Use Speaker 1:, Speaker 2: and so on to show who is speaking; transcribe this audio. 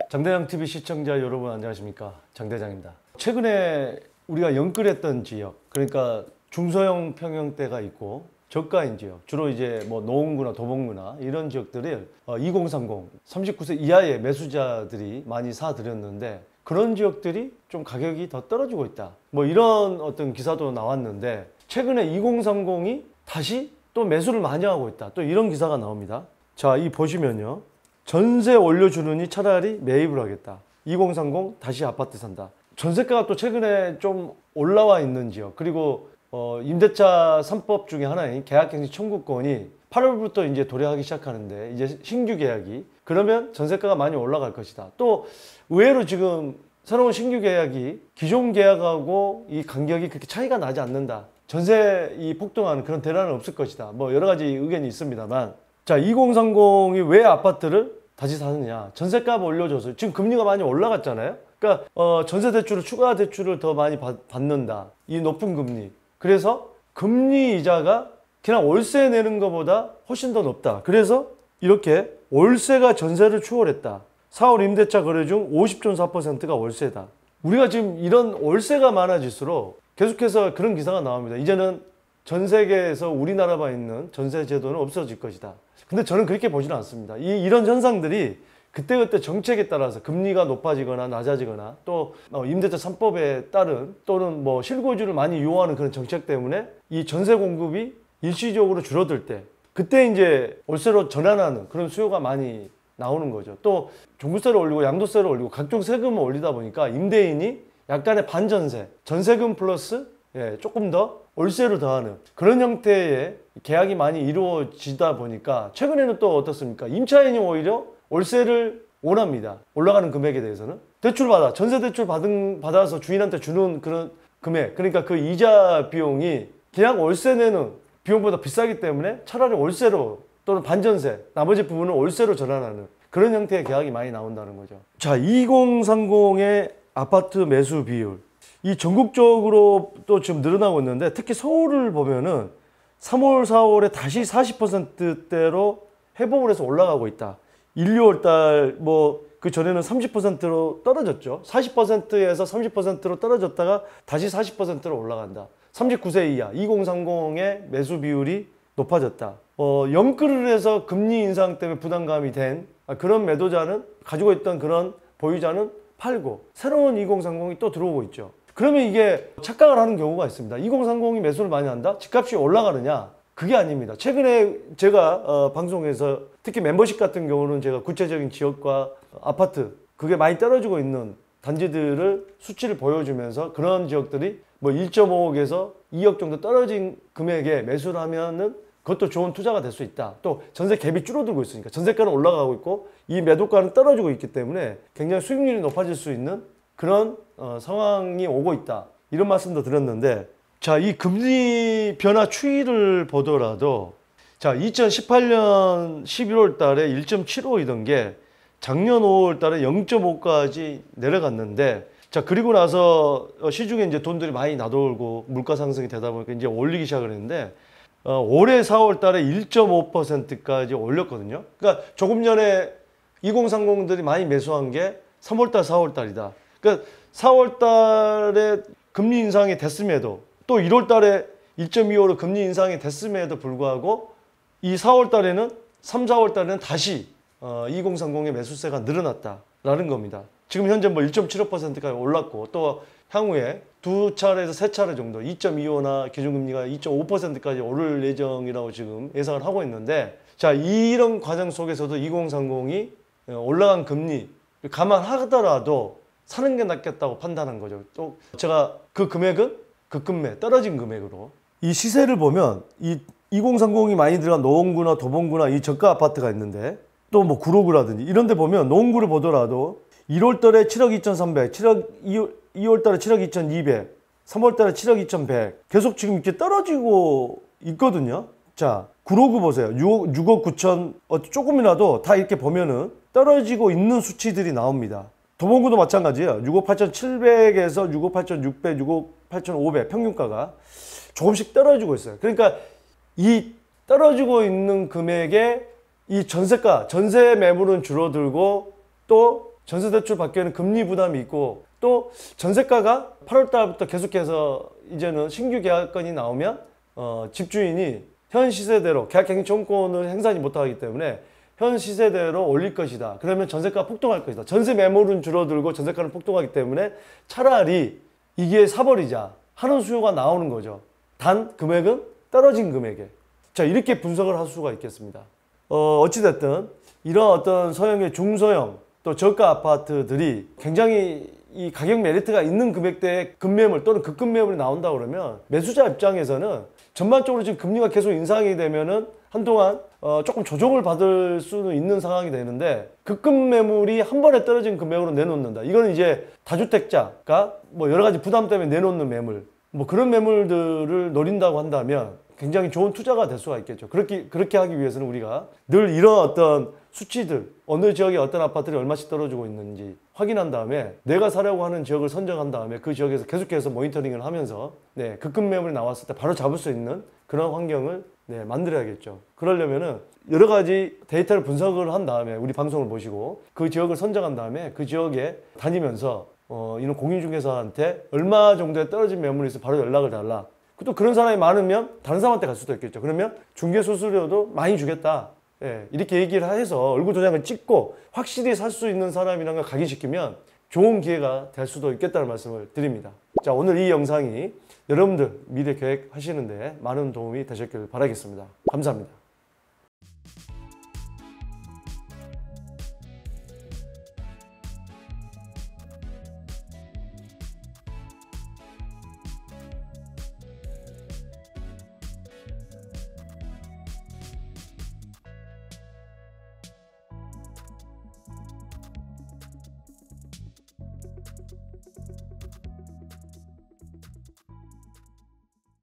Speaker 1: 장대장TV 시청자 여러분 안녕하십니까, 장대장입니다. 최근에 우리가 영끌했던 지역, 그러니까 중소형 평형대가 있고 저가인 지역, 주로 이제 뭐 노원구나 도봉구나 이런 지역들을 2030 39세 이하의 매수자들이 많이 사들였는데, 그런 지역들이 좀 가격이 더 떨어지고 있다, 뭐 이런 어떤 기사도 나왔는데, 최근에 2030이 다시 또 매수를 많이 하고 있다, 또 이런 기사가 나옵니다. 자, 이 보시면요, 전세 올려주느니 차라리 매입을 하겠다. 2030 다시 아파트 산다. 전세가가 또 최근에 좀 올라와 있는 지역, 그리고 임대차 3법 중에 하나인 계약갱신 청구권이 8월부터 이제 도래하기 시작하는데, 이제 신규 계약이 그러면 전세가가 많이 올라갈 것이다. 또 의외로 지금 새로운 신규 계약이 기존 계약하고 이 간격이 그렇게 차이가 나지 않는다. 전세 이 폭등하는 그런 대란은 없을 것이다. 뭐 여러 가지 의견이 있습니다만, 자, 2030이 왜 아파트를 다시 사느냐? 전세값 올려줘서 지금 금리가 많이 올라갔잖아요. 그러니까 전세 대출을, 추가 대출을 더 많이 받는다, 이 높은 금리. 그래서 금리 이자가 그냥 월세 내는 것보다 훨씬 더 높다. 그래서 이렇게 월세가 전세를 추월했다. 4월 임대차 거래 중 50.4%가 월세다. 우리가 지금 이런 월세가 많아질수록 계속해서 그런 기사가 나옵니다. 이제는 전 세계에서 우리나라만 있는 전세 제도는 없어질 것이다. 근데 저는 그렇게 보지는 않습니다. 이런 현상들이 그때그때 정책에 따라서 금리가 높아지거나 낮아지거나, 또 임대차 3법에 따른, 또는 뭐 실거주를 많이 요하는 그런 정책 때문에 이 전세 공급이 일시적으로 줄어들 때, 그때 이제 월세로 전환하는 그런 수요가 많이 나오는 거죠. 또 종부세를 올리고 양도세를 올리고 각종 세금을 올리다 보니까 임대인이 약간의 반전세, 전세금 플러스 조금 더 월세를 더하는 그런 형태의 계약이 많이 이루어지다 보니까, 최근에는 또 어떻습니까? 임차인이 오히려 월세를 원합니다. 올라가는 금액에 대해서는. 전세 대출 받아서 주인한테 주는 그런 금액, 그러니까 그 이자 비용이 그냥 월세 내는 비용보다 비싸기 때문에 차라리 월세로, 또는 반전세, 나머지 부분은 월세로 전환하는 그런 형태의 계약이 많이 나온다는 거죠. 자, 2030의 아파트 매수 비율, 이 전국적으로 또 지금 늘어나고 있는데, 특히 서울을 보면은 3월, 4월에 다시 40%대로 회복을 해서 올라가고 있다. 1, 2월 달 그 전에는 30%로 떨어졌죠. 40%에서 30%로 떨어졌다가 다시 40%로 올라간다. 39세 이하 2030의 매수 비율이 높아졌다. 영끌을 해서 금리 인상 때문에 부담감이 된 그런 매도자는, 가지고 있던 그런 보유자는 팔고 새로운 2030이 또 들어오고 있죠. 그러면 이게 착각을 하는 경우가 있습니다. 2030이 매수를 많이 한다? 집값이 올라가느냐? 그게 아닙니다. 최근에 제가 방송에서 특히 멤버십 같은 경우는 제가 구체적인 지역과 아파트, 그게 많이 떨어지고 있는 단지들을 수치를 보여주면서, 그런 지역들이 뭐 1.5억에서 2억 정도 떨어진 금액에 매수를 하면은 그것도 좋은 투자가 될 수 있다. 또 전세 갭이 줄어들고 있으니까, 전세가는 올라가고 있고 이 매도가는 떨어지고 있기 때문에 굉장히 수익률이 높아질 수 있는 그런 상황이 오고 있다, 이런 말씀도 드렸는데, 자, 이 금리 변화 추이를 보더라도, 자, 2018년 11월 달에 1.75이던 게 작년 5월 달에 0.5까지 내려갔는데, 자, 그리고 나서 시중에 이제 돈들이 많이 나돌고 물가 상승이 되다 보니까 이제 올리기 시작을 했는데, 올해 4월 달에 1.5%까지 올렸거든요. 그러니까 조금 전에 2030들이 많이 매수한 게 3월 달, 4월 달이다. 그러니까 4월 달에 금리 인상이 됐음에도, 또 1월 달에 1.25로 금리 인상이 됐음에도 불구하고 이 4월 달에는, 3, 4월 달에는 다시 2030의 매수세가 늘어났다라는 겁니다. 지금 현재 뭐 1.75%까지 올랐고, 또 향후에 두 차례에서 세 차례 정도 2.25나 기준금리가 2.5%까지 오를 예정이라고 지금 예상을 하고 있는데, 자, 이런 과정 속에서도 2030이 올라간 금리 감안하더라도 사는 게 낫겠다고 판단한 거죠. 또 제가 그 금액은 급매 떨어진 금액으로, 이 시세를 보면 이 2030이 많이 들어간 노원구나 도봉구나 이 저가 아파트가 있는데, 또 뭐 구로구라든지 이런 데 보면 노원구를 보더라도 1월 달에 7억 2,300, 2월 달에 7억 2,200, 3월 달에 7억 2,100, 계속 지금 이렇게 떨어지고 있거든요. 자, 구로구 보세요. 6억 9천, 조금이라도 다 이렇게 보면은 떨어지고 있는 수치들이 나옵니다. 도봉구도 마찬가지예요. 6억 8,700에서 6억 8,600, 6억 8,500 평균가가 조금씩 떨어지고 있어요. 그러니까 이 떨어지고 있는 금액에 이 전세가, 전세 매물은 줄어들고 또 전세 대출 받기에는 금리 부담이 있고 또 전세가가 8월 달부터 계속해서 이제는 신규 계약건이 나오면 집주인이 현 시세대로 계약갱신청구권을 행사하지 못하기 때문에 현 시세대로 올릴 것이다. 그러면 전세가 폭등할 것이다. 전세 매물은 줄어들고 전세가는 폭등하기 때문에 차라리 이게 사버리자 하는 수요가 나오는 거죠. 단 금액은 떨어진 금액에. 자, 이렇게 분석을 할 수가 있겠습니다. 어찌됐든 이런 어떤 소형의 중소형 또 저가 아파트들이 굉장히 이 가격 메리트가 있는 금액대의 급매물 또는 급급매물이 나온다 그러면 매수자 입장에서는 전반적으로 지금 금리가 계속 인상이 되면은 한동안 조금 조정을 받을 수는 있는 상황이 되는데 급급 매물이 한 번에 떨어진 금액으로 내놓는다. 이거는 이제 다주택자가 뭐 여러 가지 부담 때문에 내놓는 매물, 뭐 그런 매물들을 노린다고 한다면 굉장히 좋은 투자가 될 수가 있겠죠. 그렇게 하기 위해서는 우리가 늘 이런 어떤 수치들, 어느 지역에 어떤 아파트들이 얼마씩 떨어지고 있는지 확인한 다음에 내가 사려고 하는 지역을 선정한 다음에 그 지역에서 계속해서 모니터링을 하면서 급급 매물이 나왔을 때 바로 잡을 수 있는 그런 환경을 만들어야겠죠. 그러려면은 여러 가지 데이터를 분석을 한 다음에 우리 방송을 보시고 그 지역을 선정한 다음에 그 지역에 다니면서 이런 공인중개사한테 얼마 정도의 떨어진 매물이 있어 바로 연락을 달라. 또 그런 사람이 많으면 다른 사람한테 갈 수도 있겠죠. 그러면 중개 수수료도 많이 주겠다. 이렇게 얘기를 해서 얼굴 도장을 찍고 확실히 살 수 있는 사람이라는 걸 각인시키면 좋은 기회가 될 수도 있겠다는 말씀을 드립니다. 자, 오늘 이 영상이 여러분들 미래 계획 하시는데 많은 도움이 되셨길 바라겠습니다. 감사합니다.